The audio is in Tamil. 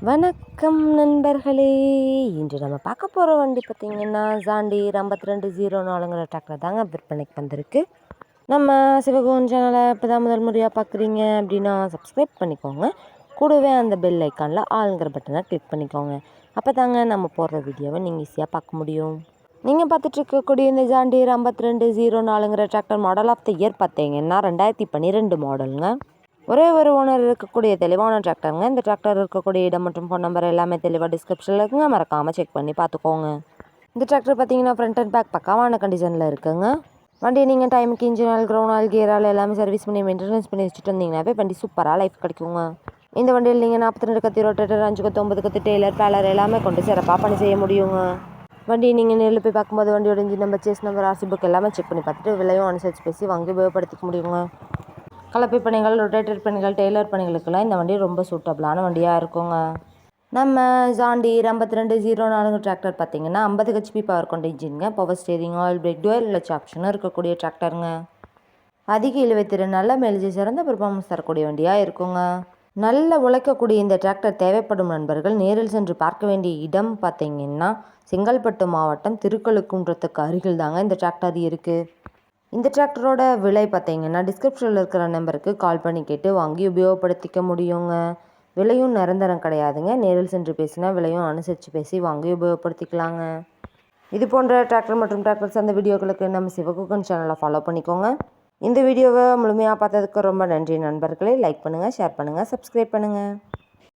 வணக்கம் நண்பர்களே. இன்று நம்ம பார்க்க போகிற வண்டி பார்த்திங்கன்னா ஜாண்டீர் 5204ங்கிற டிராக்டர் தாங்க விற்பனைக்கு வந்திருக்கு. நம்ம சிவகுன் சேனலை இப்போ தான் முதல் முறையாக பார்க்குறீங்க அப்படின்னா சப்ஸ்கிரைப் பண்ணிக்கோங்க. கூடவே அந்த பெல் ஐக்கானில் ஆளுங்கிற பட்டனை கிளிக் பண்ணிக்கோங்க. அப்போ தாங்க நம்ம போடுற வீடியோவை நீங்கள் ஈஸியாக பார்க்க முடியும். நீங்கள் பார்த்துட்டு இருக்கக்கூடிய இந்த ஜாண்டீர் 5204ங்கிற tractor model of the year பார்த்தீங்கன்னா 2012 மாடலுங்க. ஒரே ஒரு ஓனர் இருக்கக்கூடிய தெளிவான டிராக்டருங்க. இந்த டிராக்டர் இருக்கக்கூடிய இடம் மற்றும் ஃபோன் நம்பர் எல்லாமே தெளிவாக டிஸ்கிரிப்ஷனில் இருக்குங்க. மறக்காமல் செக் பண்ணி பார்த்துக்கோங்க. இந்த டிராக்டர் பார்த்தீங்கன்னா ஃப்ரண்ட் அண்ட் பேக் பக்காவான கண்டிஷனில் இருக்குங்க. வண்டியை நீங்கள் டைமுக்கு engine oil, ground oil, gear oil எல்லாமே சர்வீஸ் பண்ணி மெயின்டெனன்ஸ் பண்ணி வச்சுட்டு வந்தீங்கன்னாவே வண்டி சூப்பராக லைஃப் கிடைக்குங்க. இந்த வண்டியில் நீங்கள் 42 கத்தி ரோட்டேட்டர், 5 கத்து, 9 கத்து டெய்லர், பேலர் எல்லாமே கொண்டு சிறப்பாக பணி செய்ய முடியுங்க. வண்டியை நீங்கள் நேரில் போய் பார்க்கும்போது வண்டியோட engine number, chassis number, RC book எல்லாமே செக் பண்ணி பார்த்துட்டு விலையும் அனுசரித்து பேசி வாங்கி உபயோகப்படுத்திக்க முடியுங்க. கலப்பை பணிகள், ரொட்டேட்டர் பணிகள், டெய்லர் பணிகளுக்கெல்லாம் இந்த வண்டி ரொம்ப சூட்டபிளான வண்டியாக இருக்குங்க. நம்ம ஜாண்டீர் 5204 டிராக்டர் பார்த்திங்கன்னா 50 ஹெச்பி பவர் கொண்ட இன்ஜின்ங்க. Power steering, oil brake, dual லட்ச ஆப்ஷனும் இருக்கக்கூடிய டிராக்டருங்க. அதிக இழுவைத்திறன், நல்ல மைலேஜ், சிறந்த பெர்ஃபார்மன்ஸ் தரக்கூடிய வண்டியாக இருக்குங்க. நல்ல உழைக்கக்கூடிய இந்த டிராக்டர் தேவைப்படும் நண்பர்கள் நேரில் சென்று பார்க்க வேண்டிய இடம் பார்த்திங்கன்னா செங்கல்பட்டு மாவட்டம் திருக்கழுக்குன்றத்துக்கு அருகில் தாங்க இந்த டிராக்டர் இருக்குது. இந்த டிராக்டரோட விலை பார்த்தீங்கன்னா டிஸ்கிரிப்ஷனில் இருக்கிற நம்பருக்கு கால் பண்ணி கேட்டு வாங்கி உபயோகப்படுத்திக்க முடியுங்க. விலையும் நிரந்தரம் கிடையாதுங்க. நேரில் சென்று பேசினா விலையும் அனுசரித்து பேசி வாங்கி உபயோகப்படுத்திக்கலாங்க. இது போன்ற டிராக்டர் மற்றும் டிராக்டர் சார்ந்த வீடியோக்களுக்கு நம்ம சிவகுகன் சேனலை ஃபாலோ பண்ணிக்கோங்க. இந்த வீடியோவை முழுமையாக பார்த்ததுக்கு ரொம்ப நன்றி நண்பர்களே. லைக் பண்ணுங்கள், ஷேர் பண்ணுங்கள், சப்ஸ்கிரைப் பண்ணுங்கள்.